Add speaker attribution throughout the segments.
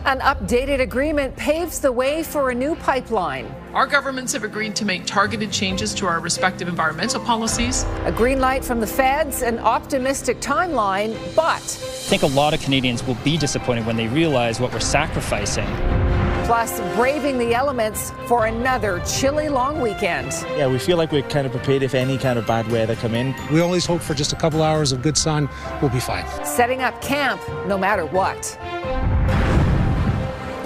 Speaker 1: An updated agreement paves the way for a new pipeline.
Speaker 2: Our governments have agreed to make targeted changes to our respective environmental policies.
Speaker 1: A green light from the feds, an optimistic timeline, but
Speaker 3: I think a lot of Canadians will be disappointed when they realize what we're sacrificing.
Speaker 1: Plus, braving the elements for another chilly long weekend.
Speaker 4: Yeah, we feel like we're kind of prepared if any kind of bad weather come in.
Speaker 5: We always hope for just a couple hours of good sun, we'll be fine.
Speaker 1: Setting up camp no matter what.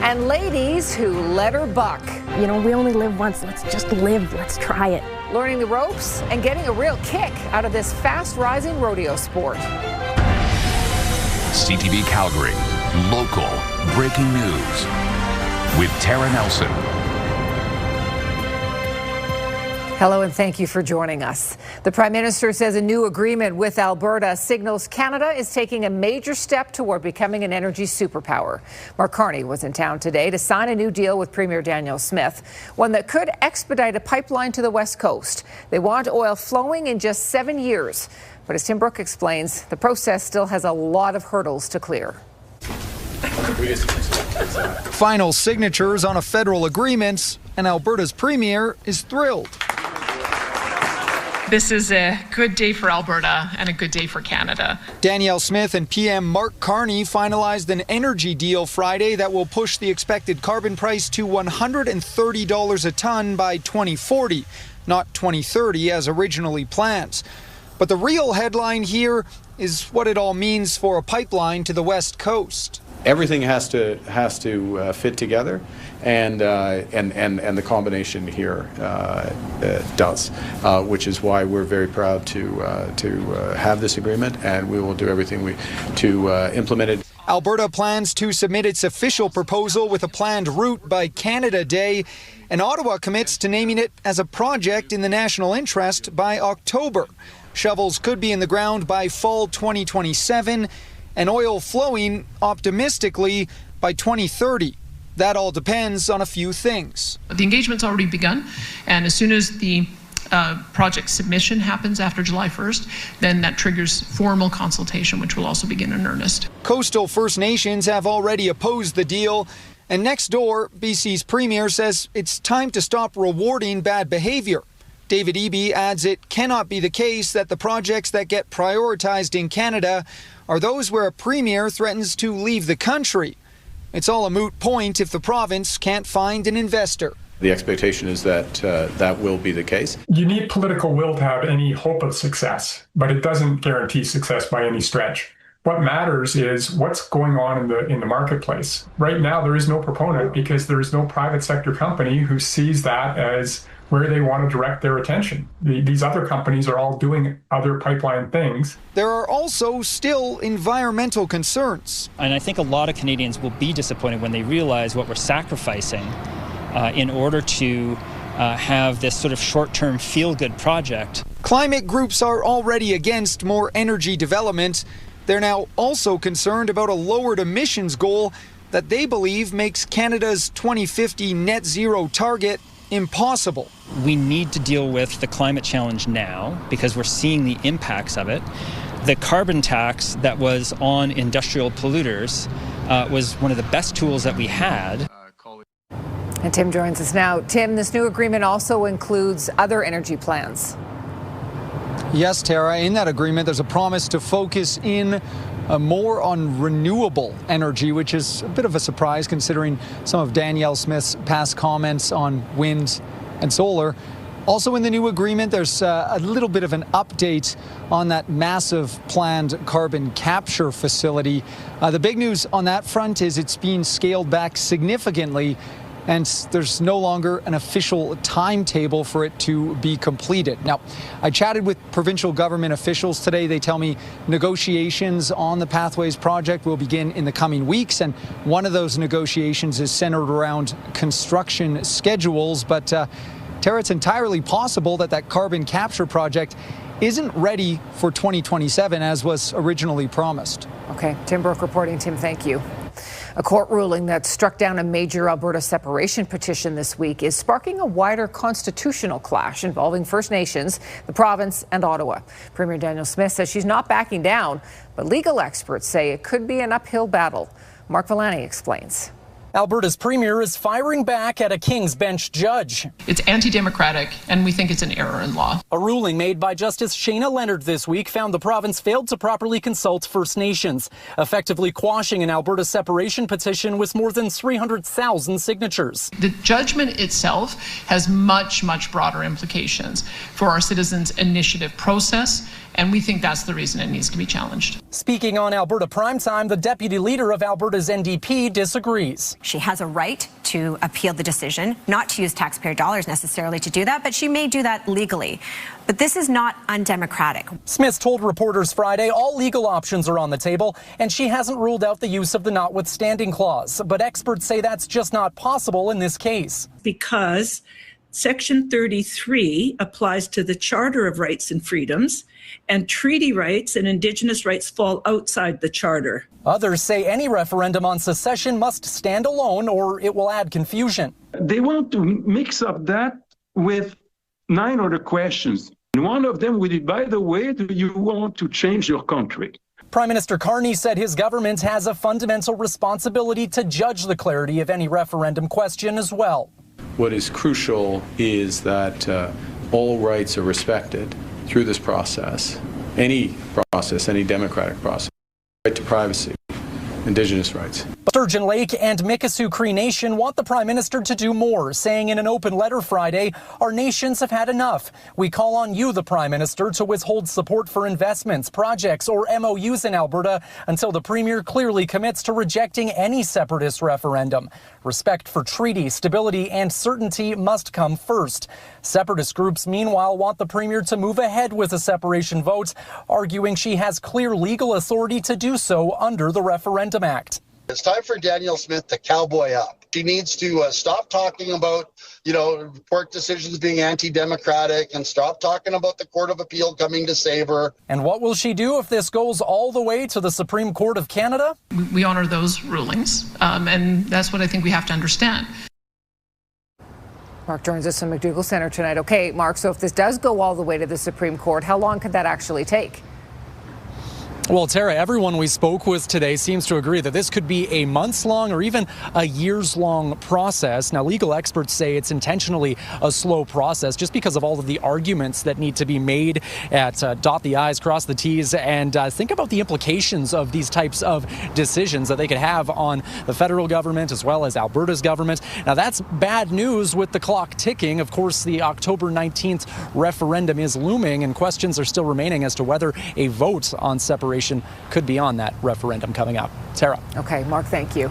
Speaker 1: And ladies who let her buck.
Speaker 6: You know, we only live once. Let's just live. Let's try it.
Speaker 1: Learning the ropes and getting a real kick out of this fast-rising rodeo sport.
Speaker 7: CTV Calgary, local breaking news with Tara Nelson.
Speaker 1: Hello and thank you for joining us. The Prime Minister says a new agreement with Alberta signals Canada is taking a major step toward becoming an energy superpower. Mark Carney was in town today to sign a new deal with Premier Danielle Smith, one that could expedite a pipeline to the West Coast. They want oil flowing in just 7 years. But as Tim Brooke explains, the process still has a lot of hurdles to clear.
Speaker 8: Final signatures on a federal agreement, and Alberta's premier is thrilled.
Speaker 2: This is a good day for Alberta and a good day for Canada.
Speaker 8: Danielle Smith and PM Mark Carney finalized an energy deal Friday that will push the expected carbon price to $130 a ton by 2040, not 2030 as originally planned. But the real headline here is what it all means for a pipeline to the West Coast.
Speaker 9: Everything has to fit together, and the combination here does, which is why we're very proud to have this agreement, and we will do everything to implement it.
Speaker 8: Alberta plans to submit its official proposal with a planned route by Canada Day, and Ottawa commits to naming it as a project in the national interest by October. Shovels could be in the ground by fall 2027. And oil flowing, optimistically, by 2030. That all depends on a few things.
Speaker 2: The engagement's already begun, and as soon as the project submission happens after July 1st, then that triggers formal consultation, which will also begin in earnest.
Speaker 8: Coastal First Nations have already opposed the deal, and next door, BC's premier says it's time to stop rewarding bad behavior. David Eby adds it cannot be the case that the projects that get prioritized in Canada are those where a premier threatens to leave the country. It's all a moot point if the province can't find an investor.
Speaker 9: The expectation is that that will be the case.
Speaker 10: You need political will to have any hope of success, but it doesn't guarantee success by any stretch. What matters is what's going on in the marketplace. Right now, there is no proponent because there is no private sector company who sees that as where they want to direct their attention. These other companies are all doing other pipeline things.
Speaker 8: There are also still environmental concerns.
Speaker 3: And I think a lot of Canadians will be disappointed when they realize what we're sacrificing in order to have this sort of short-term feel-good project.
Speaker 8: Climate groups are already against more energy development. They're now also concerned about a lowered emissions goal that they believe makes Canada's 2050 net zero target impossible.
Speaker 3: We need to deal with the climate challenge now because we're seeing the impacts of it. The carbon tax that was on industrial polluters was one of the best tools that we had.
Speaker 1: And Tim joins us now. Tim, this new agreement also includes other energy plans.
Speaker 8: Yes, Tara, in that agreement, there's a promise to focus in more on renewable energy, which is a bit of a surprise considering some of Danielle Smith's past comments on wind and solar. Also in the new agreement, there's a little bit of an update on that massive planned carbon capture facility. The big news on that front is it's being scaled back significantly, and there's no longer an official timetable for it to be completed. Now, I chatted with provincial government officials today. They tell me negotiations on the Pathways project will begin in the coming weeks, and one of those negotiations is centered around construction schedules. But Tara, it's entirely possible that that carbon capture project isn't ready for 2027 as was originally promised.
Speaker 1: Okay, Tim Brooke reporting. Tim, thank you. A court ruling that struck down a major Alberta separation petition this week is sparking a wider constitutional clash involving First Nations, the province, and Ottawa. Premier Danielle Smith says she's not backing down, but legal experts say it could be an uphill battle. Mark Villani explains.
Speaker 11: Alberta's premier is firing back at a King's Bench judge.
Speaker 2: It's anti-democratic, and we think it's an error in law.
Speaker 11: A ruling made by Justice Shayna Leonard this week found the province failed to properly consult First Nations, effectively quashing an Alberta separation petition with more than 300,000 signatures.
Speaker 2: The judgment itself has much, much broader implications for our citizens' initiative process, and we think that's the reason it needs to be challenged.
Speaker 11: Speaking on Alberta Primetime, the deputy leader of Alberta's NDP disagrees.
Speaker 12: She has a right to appeal the decision, not to use taxpayer dollars necessarily to do that, but she may do that legally. But this is not undemocratic.
Speaker 11: Smith told reporters Friday all legal options are on the table, and she hasn't ruled out the use of the notwithstanding clause. But experts say that's just not possible in this case.
Speaker 13: Because Section 33 applies to the Charter of Rights and Freedoms, and treaty rights and Indigenous rights fall outside the Charter.
Speaker 11: Others say any referendum on secession must stand alone or it will add confusion.
Speaker 14: They want to mix up that with 9 other questions. And one of them would be, by the way, do you want to change your country?
Speaker 11: Prime Minister Carney said his government has a fundamental responsibility to judge the clarity of any referendum question as well.
Speaker 9: What is crucial is that all rights are respected through this process, any democratic process, right to privacy, Indigenous rights.
Speaker 11: Sturgeon Lake and Mikisew Cree Nation want the Prime Minister to do more, saying in an open letter Friday, our nations have had enough. We call on you, the Prime Minister, to withhold support for investments, projects or MOUs in Alberta until the Premier clearly commits to rejecting any separatist referendum. Respect for treaty, stability and certainty must come first. Separatist groups, meanwhile, want the Premier to move ahead with a separation vote, arguing she has clear legal authority to do so under the Referendum Act.
Speaker 15: It's time for Danielle Smith to cowboy up. She needs to stop talking about, court decisions being anti-democratic and stop talking about the Court of Appeal coming to save her.
Speaker 11: And what will she do if this goes all the way to the Supreme Court of Canada?
Speaker 2: We honor those rulings, and that's what I think we have to understand.
Speaker 1: Mark joins us from McDougall Centre tonight. Okay, Mark, so if this does go all the way to the Supreme Court, how long could that actually take?
Speaker 11: Well, Tara, everyone we spoke with today seems to agree that this could be a months-long or even a years-long process. Now, legal experts say it's intentionally a slow process just because of all of the arguments that need to be made at dot the I's, cross the T's, and think about the implications of these types of decisions that they could have on the federal government as well as Alberta's government. Now, that's bad news with the clock ticking. Of course, the October 19th referendum is looming, and questions are still remaining as to whether a vote on separation could be on that referendum coming up. Tara.
Speaker 1: Okay, Mark, thank you.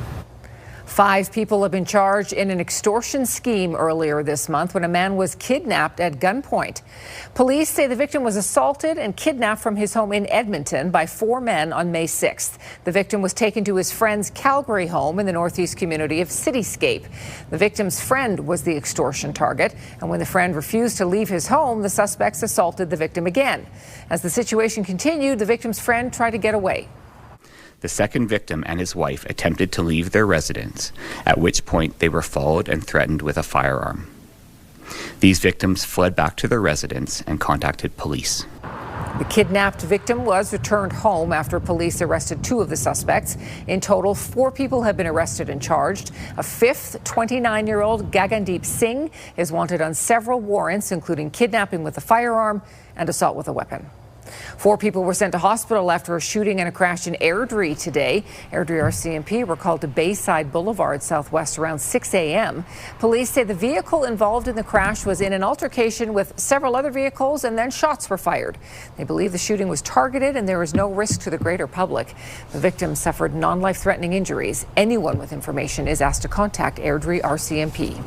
Speaker 1: 5 people have been charged in an extortion scheme earlier this month when a man was kidnapped at gunpoint. Police say the victim was assaulted and kidnapped from his home in Edmonton by 4 men on May 6th. The victim was taken to his friend's Calgary home in the northeast community of Cityscape. The victim's friend was the extortion target, and when the friend refused to leave his home, the suspects assaulted the victim again. As the situation continued, the victim's friend tried to get away.
Speaker 16: The second victim and his wife attempted to leave their residence, at which point they were followed and threatened with a firearm. These victims fled back to their residence and contacted police.
Speaker 1: The kidnapped victim was returned home after police arrested 2 of the suspects. In total, 4 people have been arrested and charged. A 5th, 29-year-old Gagandeep Singh is wanted on several warrants, including kidnapping with a firearm and assault with a weapon. 4 people were sent to hospital after a shooting and a crash in Airdrie today. Airdrie RCMP were called to Bayside Boulevard Southwest around 6 a.m. Police say the vehicle involved in the crash was in an altercation with several other vehicles and then shots were fired. They believe the shooting was targeted and there is no risk to the greater public. The victim suffered non-life-threatening injuries. Anyone with information is asked to contact Airdrie RCMP.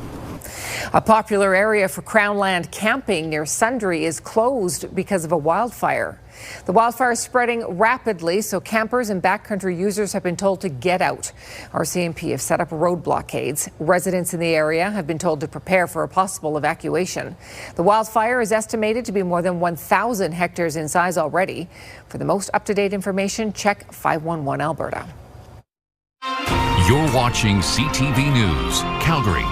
Speaker 1: A popular area for Crownland camping near Sundre is closed because of a wildfire. The wildfire is spreading rapidly, so campers and backcountry users have been told to get out. RCMP have set up road blockades. Residents in the area have been told to prepare for a possible evacuation. The wildfire is estimated to be more than 1,000 hectares in size already. For the most up-to-date information, check 511 Alberta.
Speaker 7: You're watching CTV News Calgary.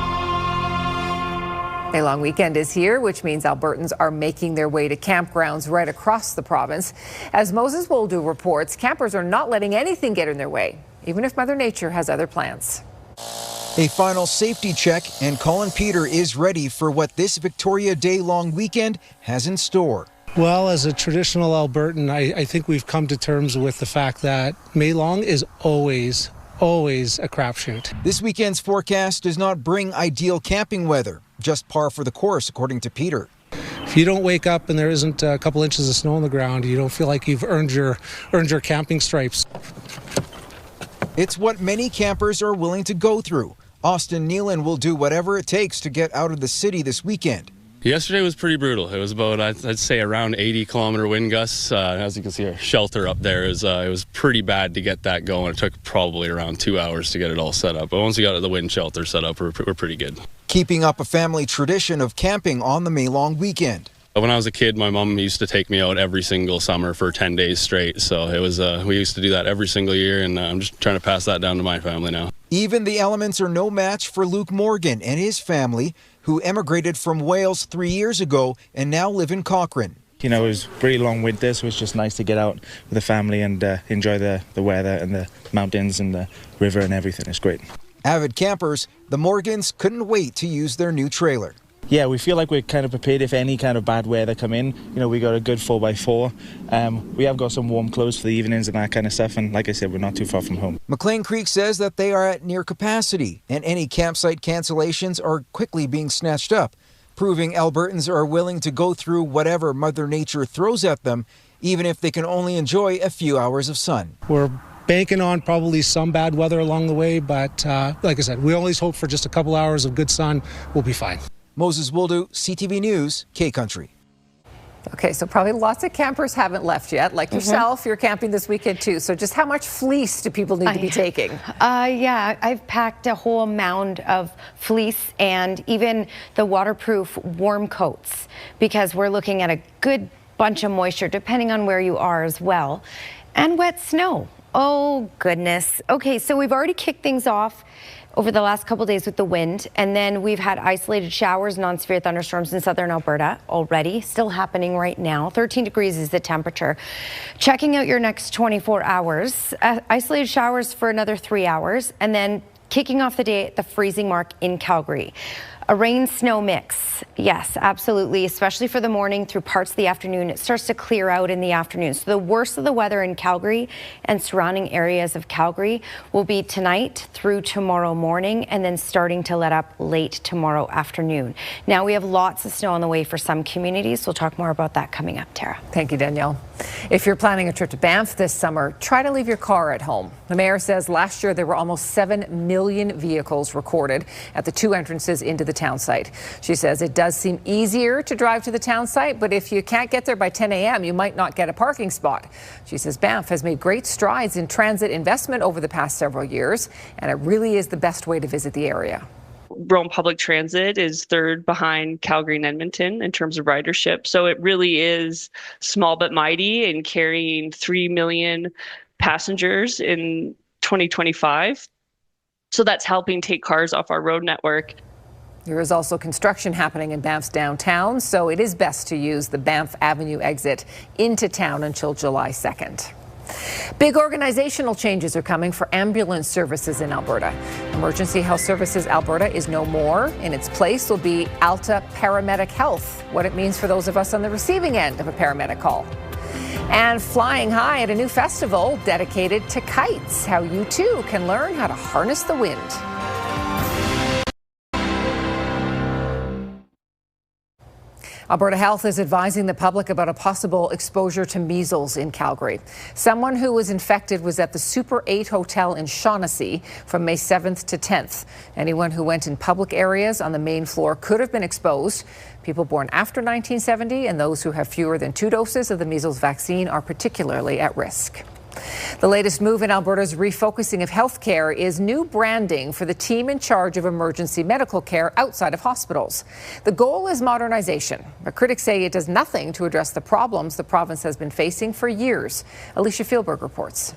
Speaker 1: A long weekend is here, which means Albertans are making their way to campgrounds right across the province. As Moses Woldu reports, campers are not letting anything get in their way, even if Mother Nature has other plans.
Speaker 17: A final safety check, and Colin Peter is ready for what this Victoria Day long weekend has in store.
Speaker 5: Well, as a traditional Albertan, I think we've come to terms with the fact that May Long is always a crapshoot.
Speaker 17: This weekend's forecast does not bring ideal camping weather, just par for the course, according to Peter.
Speaker 5: If you don't wake up and there isn't a couple inches of snow on the ground, you don't feel like you've earned your camping stripes.
Speaker 17: It's what many campers are willing to go through. Austin Nealon will do whatever it takes to get out of the city this weekend.
Speaker 18: Yesterday was pretty brutal. It was about, I'd say, around 80-kilometer wind gusts. As you can see, our shelter up there it was pretty bad to get that going. It took probably around 2 hours to get it all set up. But once we got the wind shelter set up, we're pretty good. Keeping up a family tradition of camping on the May Long weekend. When I was a kid, my mom used to take me out every single summer for 10 days straight. So it was we used to do that every single year, and I'm just trying to pass that down to my family now. Even the elements are no match for Luke Morgan and his family, who emigrated from Wales 3 years ago and now live in Cochrane.
Speaker 4: You know, it was really long winter, so it's just nice to get out with the family and enjoy the weather and the mountains and the river and everything. It's great.
Speaker 17: Avid campers, the Morgans couldn't wait to use their new trailer.
Speaker 4: Yeah, we feel like we're kind of prepared if any kind of bad weather come in. You know, we got a good 4x4. We have got some warm clothes for the evenings and that kind of stuff. And like I said, we're not too far from home.
Speaker 17: McLean Creek says that they are at near capacity and any campsite cancellations are quickly being snatched up, proving Albertans are willing to go through whatever Mother Nature throws at them, even if they can only enjoy a few hours of sun.
Speaker 5: We're banking on probably some bad weather along the way, but like I said, we always hope for just a couple hours of good sun. We'll be fine.
Speaker 17: Moses Wildu, CTV News, K-Country.
Speaker 1: Okay, so probably lots of campers haven't left yet. Like yourself, you're camping this weekend too. So just how much fleece do people need to be taking?
Speaker 19: Yeah, I've packed a whole mound of fleece and even the waterproof warm coats because we're looking at a good bunch of moisture depending on where you are as well. And wet snow. Oh, goodness. Okay, so we've already kicked things off over the last couple days with the wind, and then we've had isolated showers, non-severe thunderstorms in southern Alberta already, still happening right now. 13 degrees is the temperature. Checking out your next 24 hours, isolated showers for another 3 hours, and then kicking off the day at the freezing mark in Calgary. A rain-snow mix, yes, absolutely, especially for the morning through parts of the afternoon. It starts to clear out in the afternoon. So the worst of the weather in Calgary and surrounding areas of Calgary will be tonight through tomorrow morning and then starting to let up late tomorrow afternoon. Now we have lots of snow on the way for some communities. We'll talk more about that coming up, Tara.
Speaker 1: Thank you, Danielle. If you're planning a trip to Banff this summer, try to leave your car at home. The mayor says last year there were almost 7 million vehicles recorded at the 2 entrances into the town site. She says it does seem easier to drive to the town site, but if you can't get there by 10 a.m., you might not get a parking spot. She says Banff has made great strides in transit investment over the past several years, and it really is the best way to visit the area.
Speaker 20: Rome Public Transit is third behind Calgary and Edmonton in terms of ridership. So it really is small but mighty in carrying 3 million passengers in 2025. So that's helping take cars off our road network.
Speaker 1: There is also construction happening in Banff's downtown, so it is best to use the Banff Avenue exit into town until July 2nd. Big organizational changes are coming for ambulance services in Alberta. Emergency Health Services Alberta is no more. In its place will be Alta Paramedic Health, what it means for those of us on the receiving end of a paramedic call. And flying high at a new festival dedicated to kites, how you too can learn how to harness the wind. Alberta Health is advising the public about a possible exposure to measles in Calgary. Someone who was infected was at the Super 8 Hotel in Shaughnessy from May 7th to 10th. Anyone who went in public areas on the main floor could have been exposed. People born after 1970 and those who have fewer than 2 doses of the measles vaccine are particularly at risk. The latest move in Alberta's refocusing of healthcare is new branding for the team in charge of emergency medical care outside of hospitals. The goal is modernization, but critics say it does nothing to address the problems the province has been facing for years. Alicia Fieldberg reports.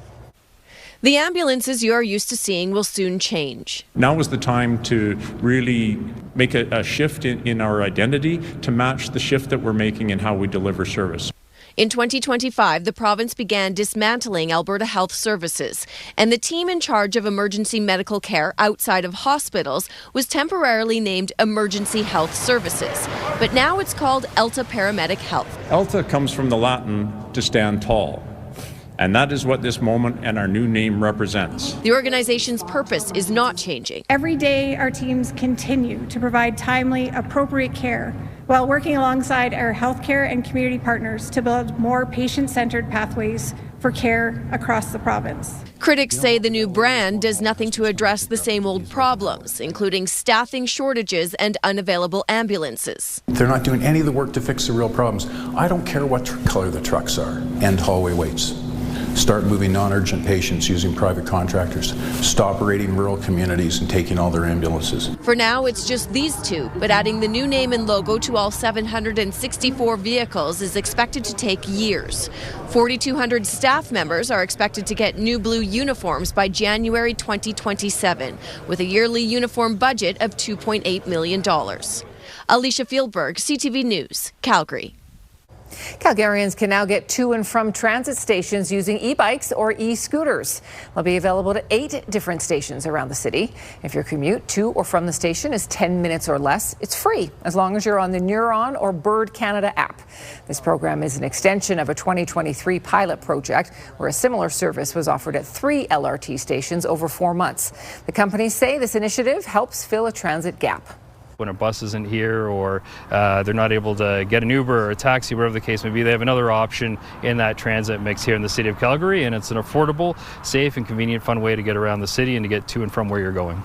Speaker 21: The ambulances you're used to seeing will soon change.
Speaker 22: Now is the time to really make a shift in our identity to match the shift that we're making in how we deliver service.
Speaker 21: In 2025, the province began dismantling Alberta Health Services, and the team in charge of emergency medical care outside of hospitals was temporarily named Emergency Health Services, but now it's called ELTA Paramedic Health.
Speaker 22: ELTA comes from the Latin to stand tall, and that is what this moment and our new name represents.
Speaker 21: The organization's purpose is not changing.
Speaker 6: Every day, our teams continue to provide timely, appropriate care while working alongside our healthcare and community partners to build more patient-centered pathways for care across the province.
Speaker 21: Critics say the new brand does nothing to address the same old problems, including staffing shortages and unavailable ambulances.
Speaker 10: They're not doing any of the work to fix the real problems. I don't care what color the trucks are. End hallway waits. Start moving non-urgent patients using private contractors. Stop raiding rural communities and taking all their ambulances.
Speaker 21: For now, it's just these two, but adding the new name and logo to all 764 vehicles is expected to take years. 4,200 staff members are expected to get new blue uniforms by January 2027, with a yearly uniform budget of $2.8 million. Alicia Fieldberg, CTV News, Calgary.
Speaker 1: Calgarians can now get to and from transit stations using e-bikes or e-scooters. They'll be available at 8 different stations around the city. If your commute to or from the station is 10 minutes or less, it's free as long as you're on the Neuron or Bird Canada app. This program is an extension of a 2023 pilot project where a similar service was offered at 3 LRT stations over 4 months. The companies say this initiative helps fill a transit gap.
Speaker 23: When a bus isn't here or they're not able to get an Uber or a taxi, whatever the case may be, they have another option in that transit mix here in the city of Calgary, and it's an affordable, safe and convenient, fun way to get around the city and to get to and from where you're going.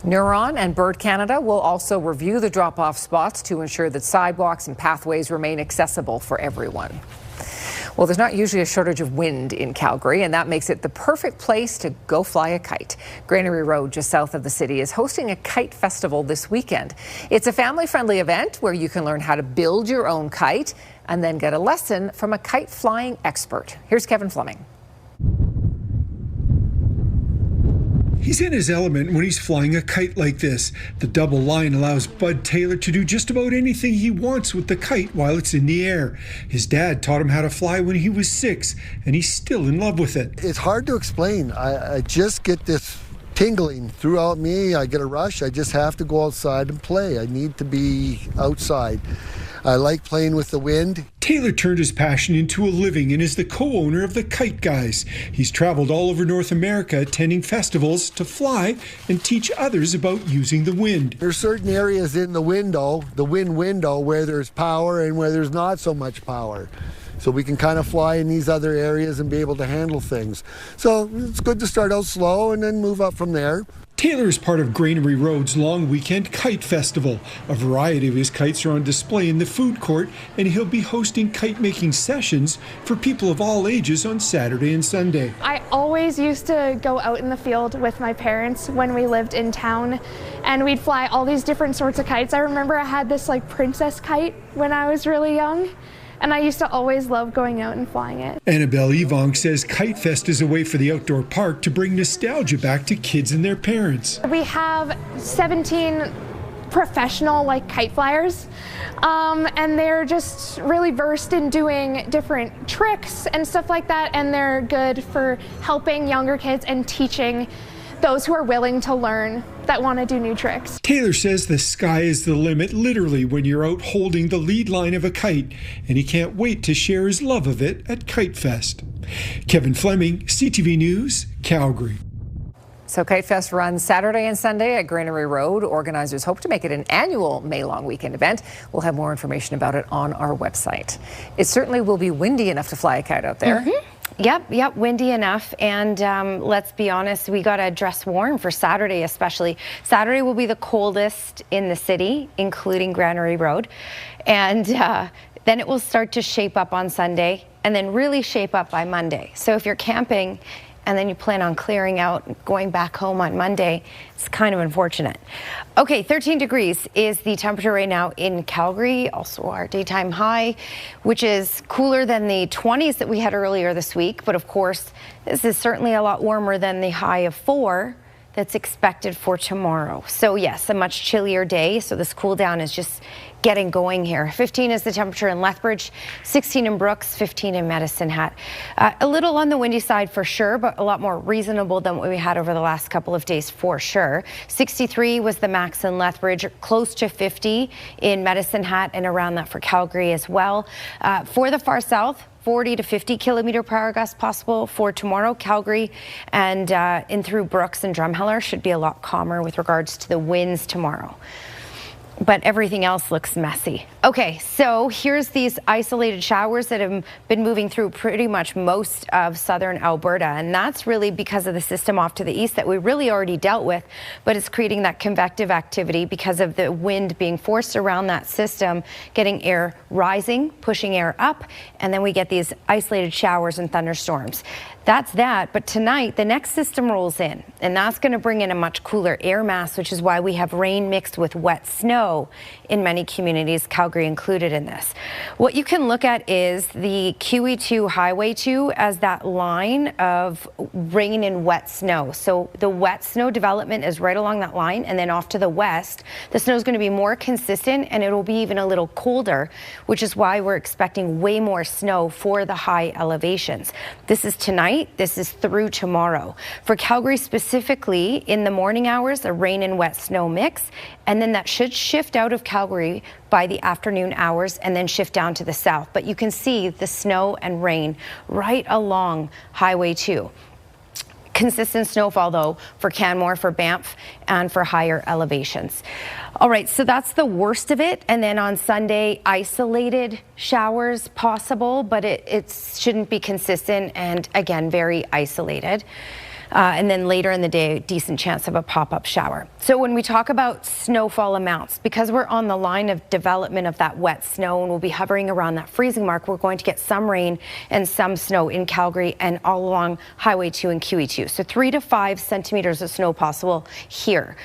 Speaker 1: Neuron and Bird Canada will also review the drop-off spots to ensure that sidewalks and pathways remain accessible for everyone. Well, there's not usually a shortage of wind in Calgary, and that makes it the perfect place to go fly a kite. Granary Road, just south of the city, is hosting a kite festival this weekend. It's a family-friendly event where you can learn how to build your own kite and then get a lesson from a kite flying expert. Here's Kevin Fleming.
Speaker 24: He's in his element when he's flying a kite like this. The double line allows Bud Taylor to do just about anything he wants with the kite while it's in the air. His dad taught him how to fly when he was 6, and he's still in love with it.
Speaker 25: It's hard to explain. I just get this tingling throughout me. I get a rush. I just have to go outside and play. I need to be outside. I like playing with the wind.
Speaker 24: Taylor turned his passion into a living and is the co-owner of the Kite Guys. He's traveled all over North America attending festivals to fly and teach others about using the wind.
Speaker 25: There's certain areas in the window, the wind window, where there's power and where there's not so much power. So we can kind of fly in these other areas and be able to handle things. So it's good to start out slow and then move up from there.
Speaker 24: Taylor is part of Granary Road's long weekend kite festival. A variety of his kites are on display in the food court, and he'll be hosting kite-making sessions for people of all ages on Saturday and Sunday.
Speaker 26: I always used to go out in the field with my parents when we lived in town, and we'd fly all these different sorts of kites. I remember I had this like princess kite when I was really young, and I used to always love going out and flying it.
Speaker 24: Annabelle Evong says Kite Fest is a way for the outdoor park to bring nostalgia back to kids and their parents.
Speaker 26: We have 17 professional kite flyers, and they're just really versed in doing different tricks and stuff like that, and they're good for helping younger kids and teaching those who are willing to learn, that want to do new tricks.
Speaker 24: Taylor says the sky is the limit literally when you're out holding the lead line of a kite, and he can't wait to share his love of it at Kite Fest. Kevin Fleming, CTV News, Calgary.
Speaker 1: So Kite Fest runs Saturday and Sunday at Granary Road. Organizers hope to make it an annual May-long weekend event. We'll have more information about it on our website. It certainly will be windy enough to fly a kite out there.
Speaker 19: Mm-hmm. Yep, windy enough, and let's be honest, we got to dress warm for Saturday especially. Saturday will be the coldest in the city, including Granary Road, and then it will start to shape up on Sunday and then really shape up by Monday. So if you're camping and then you plan on clearing out, going back home on Monday, it's kind of unfortunate. Okay, 13 degrees is the temperature right now in Calgary, also our daytime high, which is cooler than the 20s that we had earlier this week. But of course, this is certainly a lot warmer than the high of 4 that's expected for tomorrow. So yes, a much chillier day. So this cool down is just getting going here. 15 is the temperature in Lethbridge, 16 in Brooks, 15 in Medicine Hat. A little on the windy side for sure, but a lot more reasonable than what we had over the last couple of days for sure. 63 was the max in Lethbridge, close to 50 in Medicine Hat and around that for Calgary as well. For the far south, 40 to 50 kilometer per hour gusts possible for tomorrow. Calgary and in through Brooks and Drumheller should be a lot calmer with regards to the winds tomorrow. But everything else looks messy. Okay, so here's these isolated showers that have been moving through pretty much most of southern Alberta, and that's really because of the system off to the east that we really already dealt with, but it's creating that convective activity because of the wind being forced around that system, getting air rising, pushing air up, and then we get these isolated showers and thunderstorms. That's that, but tonight the next system rolls in, and that's going to bring in a much cooler air mass, which is why we have rain mixed with wet snow in many communities, Calgary included in this. What you can look at is the QE2 Highway 2 as that line of rain and wet snow. So the wet snow development is right along that line, and then off to the west, the snow is going to be more consistent and it will be even a little colder, which is why we're expecting way more snow for the high elevations. This is tonight. This is through tomorrow. For Calgary specifically, in the morning hours, a rain and wet snow mix, and then that should shift out of Calgary by the afternoon hours and then shift down to the south. But you can see the snow and rain right along Highway 2. Consistent snowfall, though, for Canmore, for Banff, and for higher elevations. All right, so that's the worst of it. And then on Sunday, isolated showers possible, but it shouldn't be consistent and, again, very isolated. And then later in the day, decent chance of a pop-up shower. So when we talk about snowfall amounts, because we're on the line of development of that wet snow and we'll be hovering around that freezing mark, we're going to get some rain and some snow in Calgary and all along Highway 2 and QE2. So 3 to 5 centimeters of snow possible here.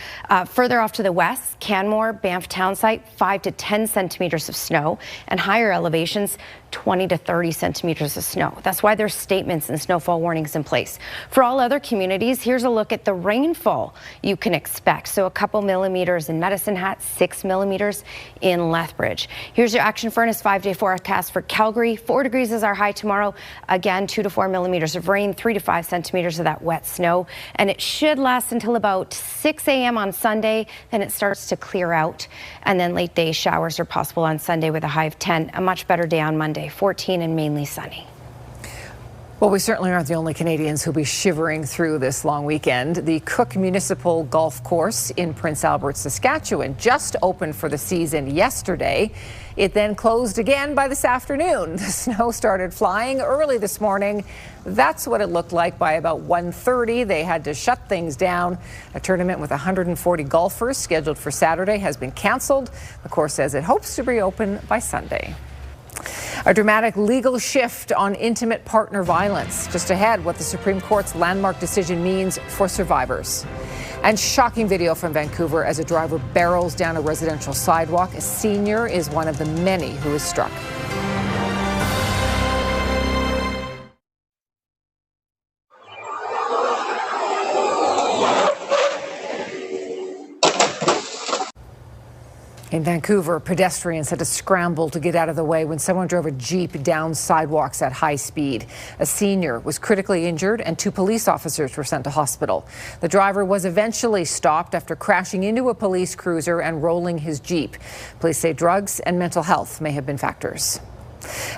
Speaker 19: Further off to the west, Canmore, Banff town site, 5 to 10 centimeters of snow, and higher elevations, 20 to 30 centimeters of snow. That's why there's statements and snowfall warnings in place. For all other communities, here's a look at the rainfall you can expect. So a couple millimeters in Medicine Hat, 6 millimeters in Lethbridge. Here's your Action Furnace 5-day forecast for Calgary. 4 degrees is our high tomorrow. Again, 2 to 4 millimeters of rain, 3 to 5 centimeters of that wet snow. And it should last until about 6 a.m. on Sunday. Then it starts to clear out. And then late day showers are possible on Sunday with a high of 10. A much better day on Monday, 14 and mainly sunny.
Speaker 1: Well, we certainly aren't the only Canadians who'll be shivering through this long weekend. The Cook Municipal Golf Course in Prince Albert, Saskatchewan just opened for the season yesterday. It then closed again by this afternoon. The snow started flying early this morning. That's what it looked like by about 1:30. They had to shut things down. A tournament with 140 golfers scheduled for Saturday has been canceled. The course says it hopes to reopen by Sunday. A dramatic legal shift on intimate partner violence. Just ahead, what the Supreme Court's landmark decision means for survivors. And shocking video from Vancouver as a driver barrels down a residential sidewalk. A senior is one of the many who is struck. In Vancouver, pedestrians had to scramble to get out of the way when someone drove a Jeep down sidewalks at high speed. A senior was critically injured and 2 police officers were sent to hospital. The driver was eventually stopped after crashing into a police cruiser and rolling his Jeep. Police say drugs and mental health may have been factors.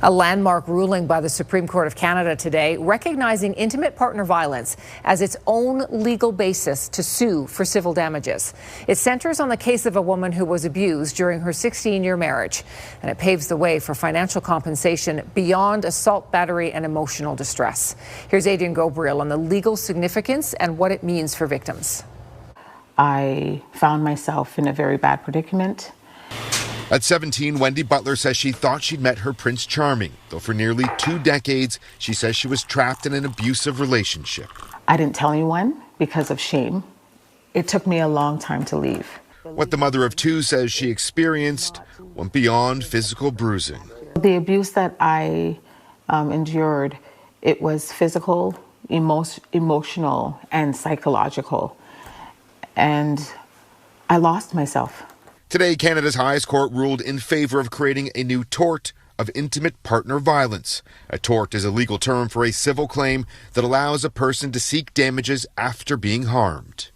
Speaker 1: A landmark ruling by the Supreme Court of Canada today recognizing intimate partner violence as its own legal basis to sue for civil damages. It centers on the case of a woman who was abused during her 16-year marriage, and it paves the way for financial compensation beyond assault, battery, and emotional distress. Here's Adrian Gobriel on the legal significance and what it means for victims.
Speaker 3: I found myself in a very bad predicament.
Speaker 8: At 17, Wendy Butler says she thought she'd met her Prince Charming, though for nearly 2 decades, she says she was trapped in an abusive relationship.
Speaker 3: I didn't tell anyone because of shame. It took me a long time to leave.
Speaker 8: What the mother of 2 says she experienced went beyond physical bruising.
Speaker 3: The abuse that I endured, it was physical, emotional, and psychological. and I lost myself.
Speaker 8: Today, Canada's highest court ruled in favor of creating a new tort of intimate partner violence. A tort is a legal term for a civil claim that allows a person to seek damages after being harmed.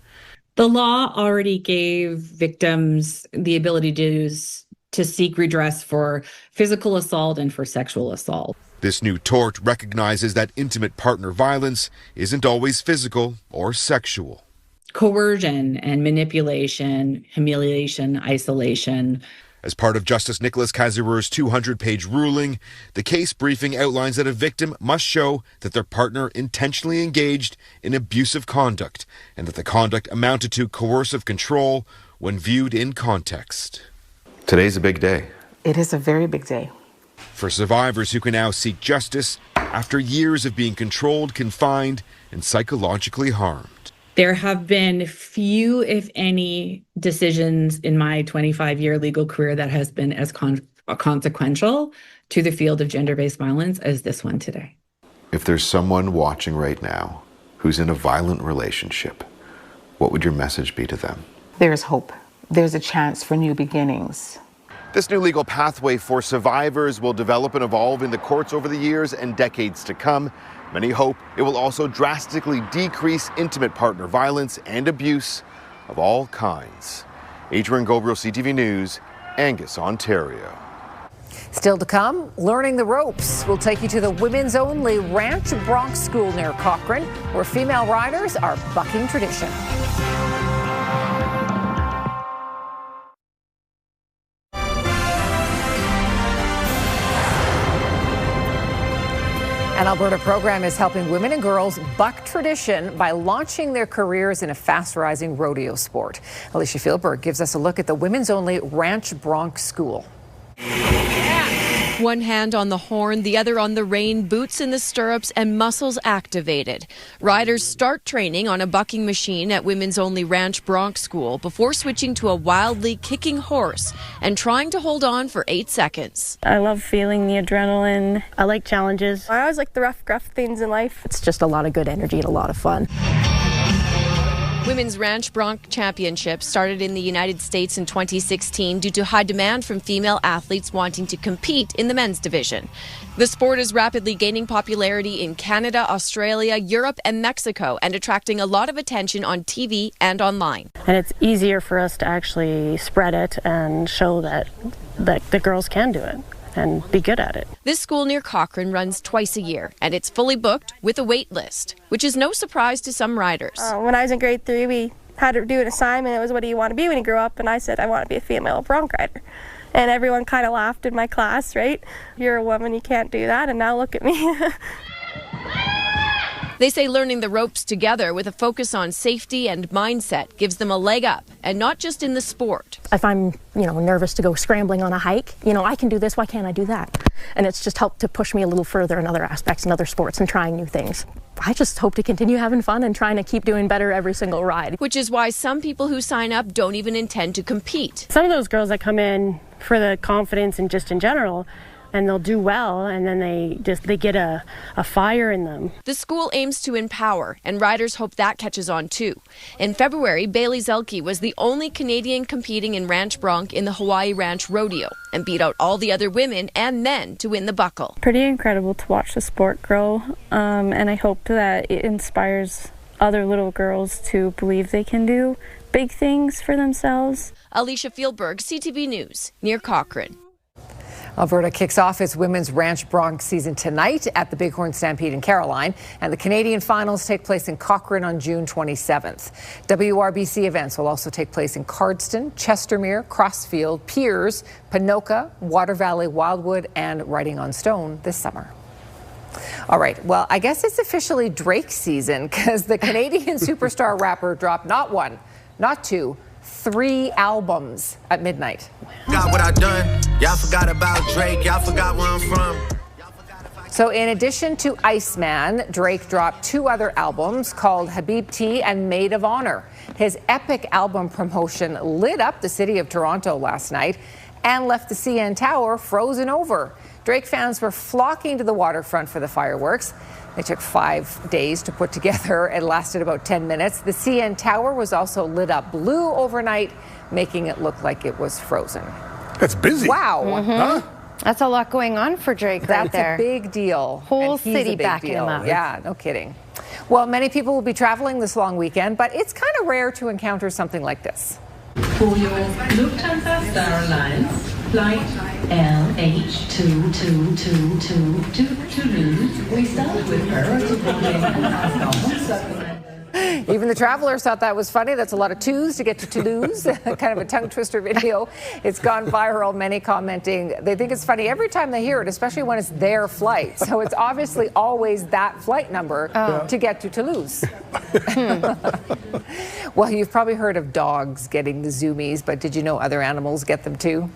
Speaker 2: The law already gave victims the ability to seek redress for physical assault and for sexual assault.
Speaker 8: This new tort recognizes that intimate partner violence isn't always physical or sexual.
Speaker 2: Coercion and manipulation, humiliation, isolation.
Speaker 8: As part of Justice Nicholas Kazirur's 200-page ruling, the case briefing outlines that a victim must show that their partner intentionally engaged in abusive conduct and that the conduct amounted to coercive control when viewed in context.
Speaker 9: Today's a big day.
Speaker 3: It is a very big day.
Speaker 8: For survivors who can now seek justice after years of being controlled, confined, and psychologically harmed.
Speaker 2: There have been few, if any, decisions in my 25-year legal career that has been as consequential to the field of gender-based violence as this one today.
Speaker 9: If there's someone watching right now who's in a violent relationship, what would your message be to them?
Speaker 3: There's hope. There's a chance for new beginnings.
Speaker 8: This new legal pathway for survivors will develop and evolve in the courts over the years and decades to come. Many hope it will also drastically decrease intimate partner violence and abuse of all kinds. Adrian Gabriel, CTV News, Angus, Ontario.
Speaker 1: Still to come, learning the ropes. We'll take you to the women's only Ranch Bronx School near Cochrane, where female riders are bucking tradition. An Alberta program is helping women and girls buck tradition by launching their careers in a fast-rising rodeo sport. Alicia Fieldberg gives us a look at the women's only Ranch Bronx School.
Speaker 21: One hand on the horn, the other on the rein, boots in the stirrups and muscles activated. Riders start training on a bucking machine at women's only Ranch Bronx School before switching to a wildly kicking horse and trying to hold on for 8 seconds.
Speaker 12: I love feeling the adrenaline. I like challenges. I always like the rough, gruff things in life. It's just a lot of good energy and a lot of fun.
Speaker 21: Women's Ranch Bronx Championships started in the United States in 2016 due to high demand from female athletes wanting to compete in the men's division. The sport is rapidly gaining popularity in Canada, Australia, Europe, and Mexico, and attracting a lot of attention on TV and online.
Speaker 12: And it's easier for us to actually spread it and show that the girls can do it and be good at it.
Speaker 21: This school near Cochrane runs twice a year, and it's fully booked with a wait list, which is no surprise to some riders.
Speaker 12: When I was in grade 3, we had to do an assignment. It was, what do you want to be when you grow up? And I said, I want to be a female bronc rider. And everyone kind of laughed in my class, right? You're a woman, you can't do that. And now look at me.
Speaker 21: They say learning the ropes together with a focus on safety and mindset gives them a leg up, and not just in the sport.
Speaker 12: If I'm, nervous to go scrambling on a hike, I can do this, why can't I do that? And it's just helped to push me a little further in other aspects and other sports and trying new things. I just hope to continue having fun and trying to keep doing better every single ride.
Speaker 21: Which is why some people who sign up don't even intend to compete.
Speaker 12: Some of those girls that come in for the confidence and just in general, and they'll do well, and then they get a fire in them.
Speaker 21: The school aims to empower, and riders hope that catches on too. In February, Bailey Zelke was the only Canadian competing in Ranch Bronx in the Hawaii Ranch Rodeo and beat out all the other women and men to win the buckle.
Speaker 12: Pretty incredible to watch the sport grow, and I hope that it inspires other little girls to believe they can do big things for themselves.
Speaker 21: Alicia Fieldberg, CTV News, near Cochrane.
Speaker 1: Alberta kicks off its women's Ranch Bronx season tonight at the Bighorn Stampede in Caroline, and the Canadian finals take place in Cochrane on June 27th. WRBC events will also take place in Cardston, Chestermere, Crossfield, Piers, Ponoka, Water Valley, Wildwood, and Writing on Stone this summer. All right, well, I guess it's officially Drake season because the Canadian superstar rapper dropped not one, not two, 3 albums at midnight.
Speaker 13: Got what I done. Y'all forgot about Drake. Y'all forgot where I'm from.
Speaker 1: So in addition to Iceman, Drake dropped 2 other albums called Habibti and Maid of Honor. His epic album promotion lit up the city of Toronto last night. and left the CN Tower frozen over. Drake fans were flocking to the waterfront for the fireworks. They took 5 days to put together and lasted about 10 minutes. The CN Tower was also lit up blue overnight, making it look like it was frozen.
Speaker 7: That's busy.
Speaker 1: Wow.
Speaker 19: Mm-hmm.
Speaker 7: Huh?
Speaker 19: That's a lot going on for Drake right there.
Speaker 1: That's a big deal.
Speaker 19: Whole
Speaker 1: And he's
Speaker 19: city
Speaker 1: a big
Speaker 19: backing
Speaker 1: deal.
Speaker 19: him up.
Speaker 1: Yeah, no kidding. Well, many people will be traveling this long weekend, but it's kind of rare to encounter something like this.
Speaker 11: For your Lufthansa Star Alliance, flight LH2222 to Toulouse, we start with Paris, boarding
Speaker 1: Even the travelers thought that was funny. That's a lot of twos to get to Toulouse. Kind of a tongue twister video. It's gone viral, many commenting. They think it's funny every time they hear it, especially when it's their flight. So it's obviously always that flight number to get to Toulouse. Well, you've probably heard of dogs getting the zoomies, but did you know other animals get them too?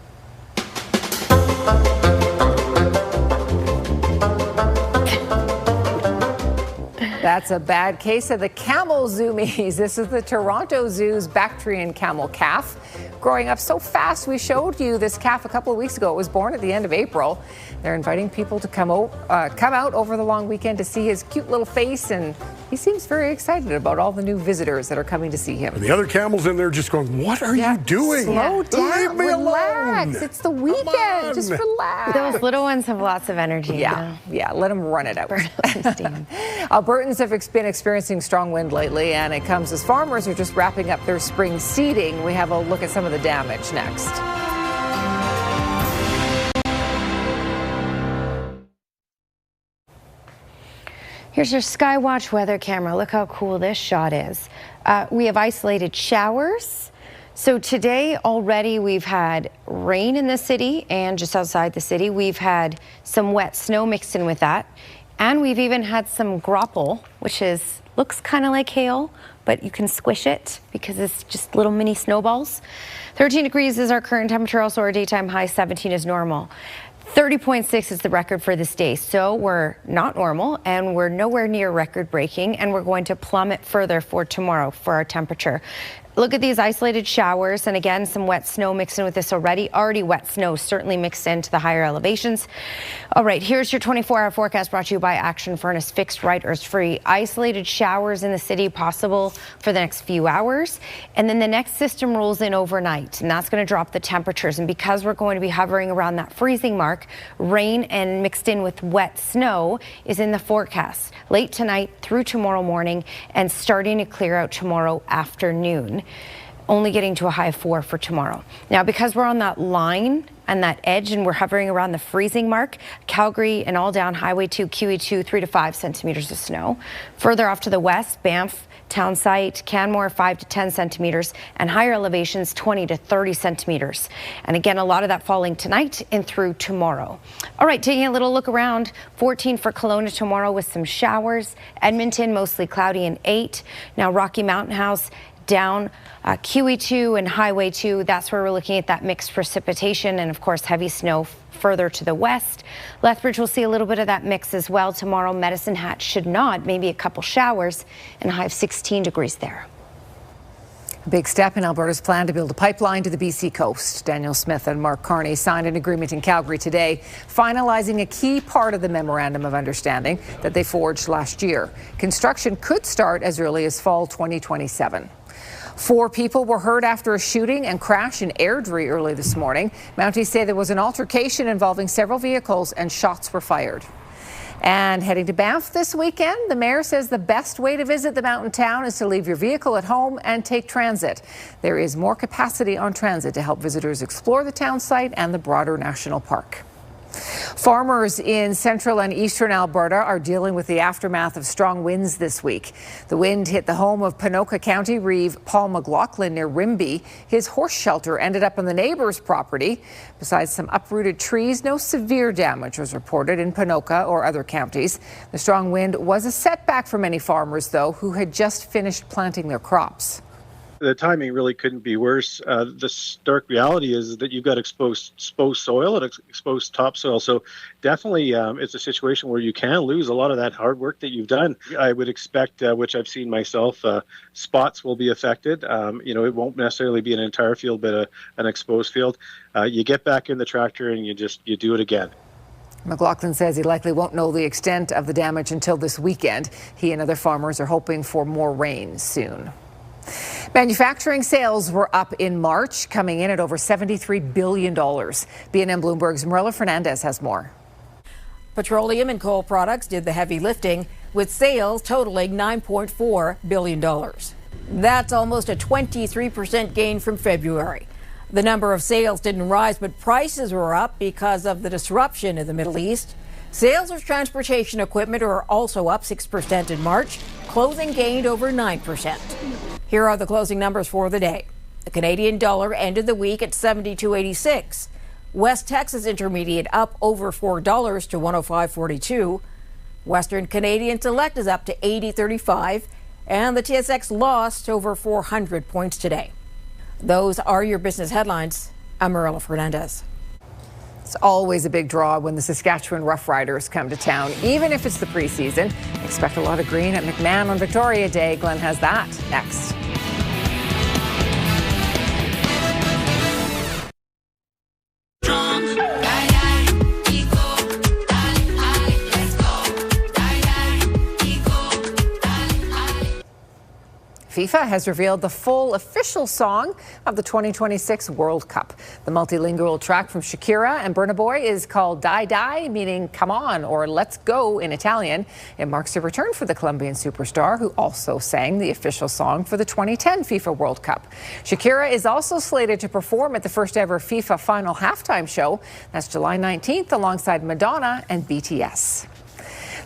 Speaker 1: That's a bad case of the camel zoomies. This is the Toronto Zoo's Bactrian camel calf. Growing up so fast, we showed you this calf a couple of weeks ago. It was born at the end of April. They're inviting people to come out over the long weekend to see his cute little face, and he seems very excited about all the new visitors that are coming to see him.
Speaker 7: And the other camels in there just going, what are you doing?
Speaker 1: Slow down,
Speaker 7: Leave me
Speaker 1: relax.
Speaker 7: alone.
Speaker 1: It's the weekend. Just relax.
Speaker 19: Those little ones have lots of energy.
Speaker 1: Yeah, let them run it out. Albertans have been experiencing strong wind lately, and it comes as farmers are just wrapping up their spring seeding. We have a look at some of the damage next.
Speaker 19: Here's your Skywatch weather camera. Look how cool this shot is. We have isolated showers. So today already we've had rain in the city and just outside the city. We've had some wet snow mixed in with that. And we've even had some grapple, which looks kind of like hail, but you can squish it because it's just little mini snowballs. 13 degrees is our current temperature. Also our daytime high, 17 is normal. 30.6 is the record for this day, so we're not normal and we're nowhere near record breaking, and we're going to plummet further for tomorrow for our temperature. Look at these isolated showers, and again, some wet snow mixed in with this already wet snow certainly mixed into the higher elevations. All right, here's your 24-hour forecast brought to you by Action Furnace. Fixed right or free. Isolated showers in the city possible for the next few hours, and then the next system rolls in overnight, and that's going to drop the temperatures. And because we're going to be hovering around that freezing mark, rain and mixed in with wet snow is in the forecast late tonight through tomorrow morning and starting to clear out tomorrow afternoon. Only getting to a high of 4 for tomorrow. Now, because we're on that line and that edge and we're hovering around the freezing mark, Calgary and all down Highway 2, QE2, 3 to 5 centimeters of snow. Further off to the west, Banff, Townsite, Canmore, 5 to 10 centimeters, and higher elevations, 20 to 30 centimeters. And again, a lot of that falling tonight and through tomorrow. All right, taking a little look around, 14 for Kelowna tomorrow with some showers. Edmonton, mostly cloudy, and 8. Now, Rocky Mountain House, down QE2 and Highway 2, that's where we're looking at that mixed precipitation and of course heavy snow further to the west. Lethbridge will see a little bit of that mix as well tomorrow. Medicine Hat should not, maybe a couple showers, and a high of 16 degrees there.
Speaker 1: A big step in Alberta's plan to build a pipeline to the BC coast. Daniel Smith and Mark Carney signed an agreement in Calgary today, finalizing a key part of the Memorandum of Understanding that they forged last year. Construction could start as early as fall 2027. 4 people were hurt after a shooting and crash in Airdrie early this morning. Mounties say there was an altercation involving several vehicles and shots were fired. And heading to Banff this weekend, the mayor says the best way to visit the mountain town is to leave your vehicle at home and take transit. There is more capacity on transit to help visitors explore the town site and the broader national park. Farmers in central and eastern Alberta are dealing with the aftermath of strong winds this week. The wind hit the home of Ponoka County Reeve Paul McLaughlin near Rimbey. His horse shelter ended up on the neighbor's property. Besides some uprooted trees, no severe damage was reported in Ponoka or other counties. The strong wind was a setback for many farmers, though, who had just finished planting their crops.
Speaker 4: The timing really couldn't be worse. The stark reality is that you've got exposed soil and exposed topsoil. So definitely it's a situation where you can lose a lot of that hard work that you've done. I would expect, which I've seen myself, spots will be affected. It won't necessarily be an entire field, but an exposed field. You get back in the tractor and you do it again.
Speaker 1: McLaughlin says he likely won't know the extent of the damage until this weekend. He and other farmers are hoping for more rain soon. Manufacturing sales were up in March, coming in at over $73 billion. BNN Bloomberg's Marilla Fernandez has more.
Speaker 5: Petroleum and coal products did the heavy lifting, with sales totaling $9.4 billion. That's almost a 23% gain from February. The number of sales didn't rise, but prices were up because of the disruption in the Middle East. Sales of transportation equipment are also up 6% in March. Clothing gained over 9%. Here are the closing numbers for the day. The Canadian dollar ended the week at $72.86. West Texas Intermediate up over $4 to 105.42. Western Canadian Select is up to 80.35. And the TSX lost over 400 points today. Those are your business headlines. I'm Marilla Fernandez.
Speaker 1: It's always a big draw when the Saskatchewan Roughriders come to town, even if it's the preseason. Expect a lot of green at McMahon on Victoria Day. Glenn has that next. FIFA has revealed the full official song of the 2026 World Cup. The multilingual track from Shakira and Burna Boy is called Dai Dai, meaning come on or let's go in Italian. It marks a return for the Colombian superstar, who also sang the official song for the 2010 FIFA World Cup. Shakira is also slated to perform at the first ever FIFA final halftime show. That's July 19th, alongside Madonna and BTS.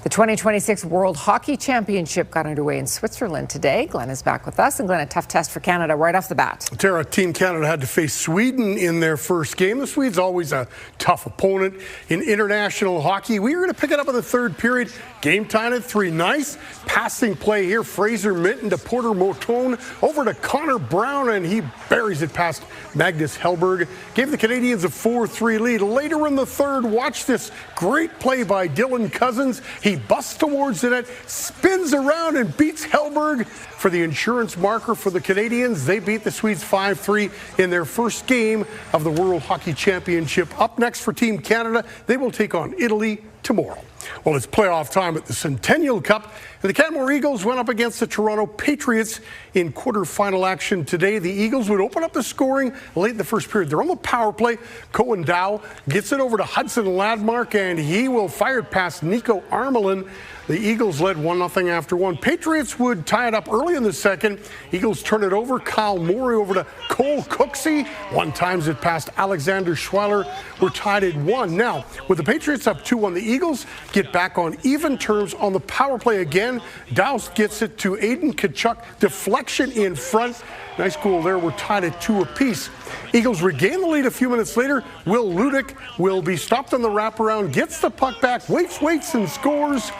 Speaker 1: The 2026 World Hockey Championship got underway in Switzerland today. Glenn is back with us. And Glenn, a tough test for Canada right off the bat.
Speaker 7: Tara, Team Canada had to face Sweden in their first game. The Swedes always a tough opponent in international hockey. We were going to pick it up in the third period. Game time at 3. Nice passing play here. Fraser Minton to Porter Motone over to Connor Brown, and he buries it past Magnus Hellberg. Gave the Canadians a 4-3 lead. Later in the third, watch this great play by Dylan Cousins. He busts towards the net, spins around and beats Hellberg for the insurance marker for the Canadians. They beat the Swedes 5-3 in their first game of the World Hockey Championship. Up next for Team Canada, they will take on Italy tomorrow. Well, it's playoff time at the Centennial Cup, and the Canmore Eagles went up against the Toronto Patriots in quarterfinal action today. The Eagles would open up the scoring late in the first period. They're on the power play. Cohen Dow gets it over to Hudson Ladmark, and he will fire it past Nico Armelin. The Eagles led 1-0 after one. Patriots would tie it up early in the second. Eagles turn it over. Kyle Morey over to Cole Cooksey. One times it past Alexander Schweiler. We're tied at 1. Now, with the Patriots up 2-1, the Eagles get back on even terms on the power play again. Douse gets it to Aiden Kachuk. Deflection in front. Nice goal there. We're tied at 2 apiece. Eagles regain the lead a few minutes later. Will Ludick will be stopped on the wraparound, gets the puck back, waits, and scores.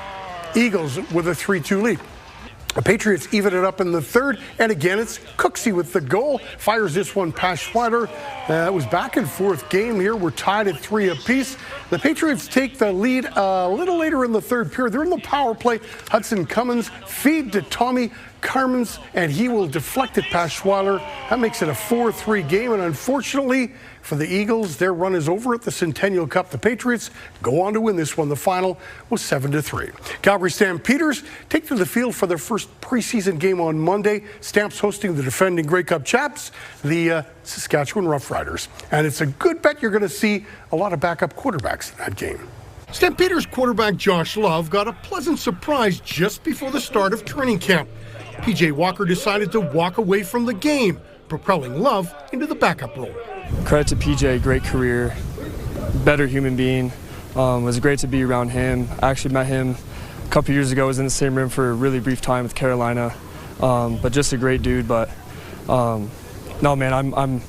Speaker 7: Eagles with a 3-2 lead. The Patriots even it up in the third, and again it's Cooksey with the goal. Fires this one past Schweider. It was back and forth game here. We're tied at 3 apiece. The Patriots take the lead a little later in the third period. They're in the power play. Hudson Cummins feed to Tommy Carmens, and he will deflect it past Schweiler. That makes it a 4-3 game, and unfortunately for the Eagles, their run is over at the Centennial Cup. The Patriots go on to win this one. The final was 7-3. Calgary Stampeders take to the field for their first preseason game on Monday. Stamps hosting the defending Grey Cup champs, the Saskatchewan Roughriders. And it's a good bet you're going to see a lot of backup quarterbacks in that game. Stampeders quarterback Josh Love got a pleasant surprise just before the start of training camp. PJ Walker decided to walk away from the game, propelling Love into the backup role.
Speaker 14: Credit to PJ, great career, better human being. It was great to be around him. I actually met him a couple years ago. I was in the same room for a really brief time with Carolina, but just a great dude. But no, man, I'm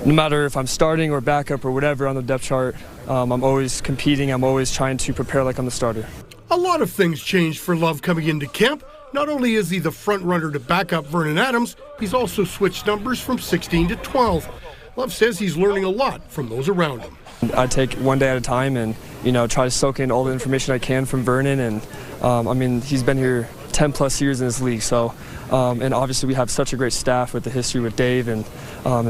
Speaker 14: no matter if I'm starting or backup or whatever on the depth chart, I'm always competing. I'm always trying to prepare like I'm the starter.
Speaker 7: A lot of things changed for Love coming into camp. Not only is he the front runner to back up Vernon Adams, he's also switched numbers from 16 to 12. Love says he's learning a lot from those around him.
Speaker 14: I take one day at a time and, try to soak in all the information I can from Vernon. And he's been here 10 plus years in this league. So, and obviously we have such a great staff with the history with Dave, and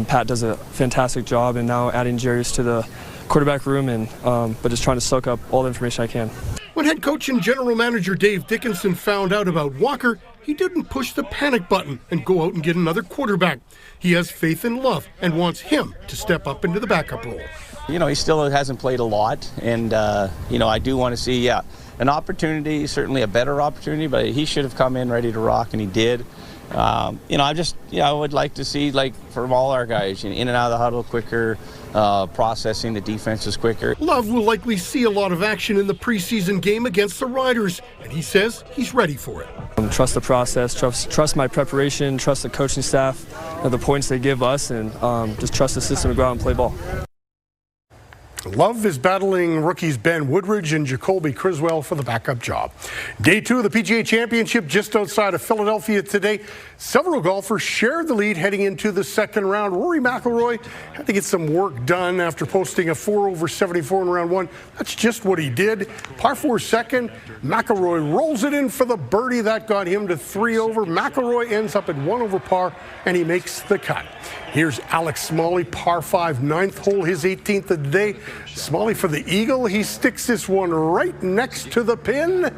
Speaker 14: Pat does a fantastic job. And now adding Jarius to the quarterback room, but just trying to soak up all the information I can.
Speaker 7: When head coach and general manager Dave Dickinson found out about Walker, he didn't push the panic button and go out and get another quarterback. He has faith in Love and wants him to step up into the backup role.
Speaker 15: He still hasn't played a lot, and I do want to see, an opportunity, certainly a better opportunity, but he should have come in ready to rock, and he did. I would like to see, from all our guys, in and out of the huddle quicker, processing the defenses quicker.
Speaker 7: Love will likely see a lot of action in the preseason game against the Riders, and he says he's ready for it.
Speaker 14: Trust the process, trust my preparation, trust the coaching staff, the points they give us, and just trust the system to go out and play ball.
Speaker 7: Love is battling rookies Ben Woodridge and Jacoby Criswell for the backup job. Day 2 of the PGA Championship just outside of Philadelphia today. Several golfers shared the lead heading into the second round. Rory McIlroy had to get some work done after posting a 4 over 74 in round 1. That's just what he did. Par 4 second. McIlroy rolls it in for the birdie. That got him to 3 over. McIlroy ends up at 1 over par, and he makes the cut. Here's Alex Smalley, par 5, 9th hole, his 18th of the day. Smalley for the eagle. He sticks this one right next to the pin,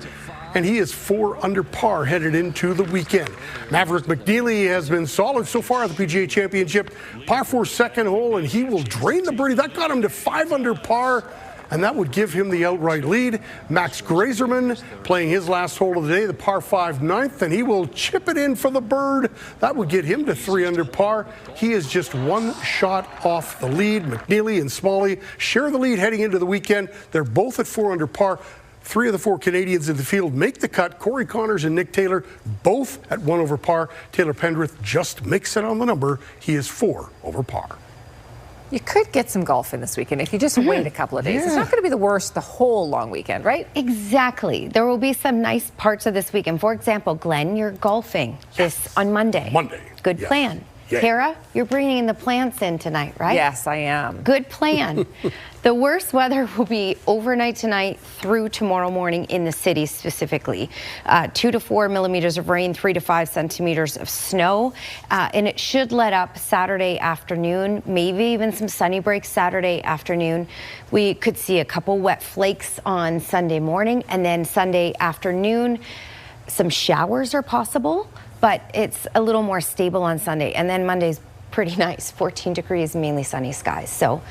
Speaker 7: and he is 4 under par headed into the weekend. Maverick McNeely has been solid so far at the PGA Championship. Par 4 second hole, and he will drain the birdie. That got him to 5 under par, and that would give him the outright lead. Max Grazerman playing his last hole of the day, the par 5 9th, and he will chip it in for the bird. That would get him to 3 under par. He is just 1 shot off the lead. McNeely and Smalley share the lead heading into the weekend. They're both at 4 under par. 3 of the 4 Canadians in the field make the cut. Corey Connors and Nick Taylor both at 1 over par. Taylor Pendrith just makes it on the number. He is 4 over par.
Speaker 1: You could get some golf in this weekend if you just wait a couple of days. It's not going to be the worst the whole long weekend, right?
Speaker 19: Exactly. There will be some nice parts of this weekend. For example, Glenn, you're golfing this on Monday. Good plan.
Speaker 7: Yeah.
Speaker 19: Kara, you're bringing the plants in tonight, right?
Speaker 1: Yes, I am.
Speaker 19: Good plan. The worst weather will be overnight tonight through tomorrow morning in the city specifically. 2 to 4 millimeters of rain, 3 to 5 centimeters of snow. And it should let up Saturday afternoon, maybe even some sunny breaks Saturday afternoon. We could see a couple wet flakes on Sunday morning, and then Sunday afternoon, some showers are possible, but it's a little more stable on Sunday. And then Monday's pretty nice, 14 degrees, mainly sunny skies. So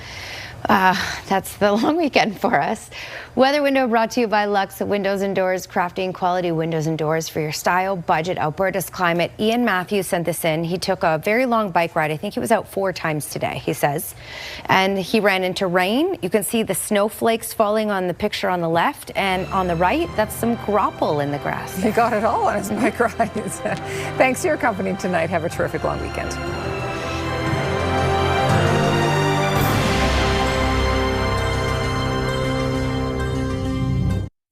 Speaker 19: that's the long weekend for us. Weather window brought to you by Lux Windows and Doors, crafting quality windows and doors for your style, budget, Alberta's climate. Ian Matthews sent this in. He took a very long bike ride. I think he was out 4 times today, he says. And he ran into rain. You can see the snowflakes falling on the picture on the left, and on the right, that's some grapple in the grass.
Speaker 1: He got it all on his bike rides. Thanks for your company tonight. Have a terrific long weekend.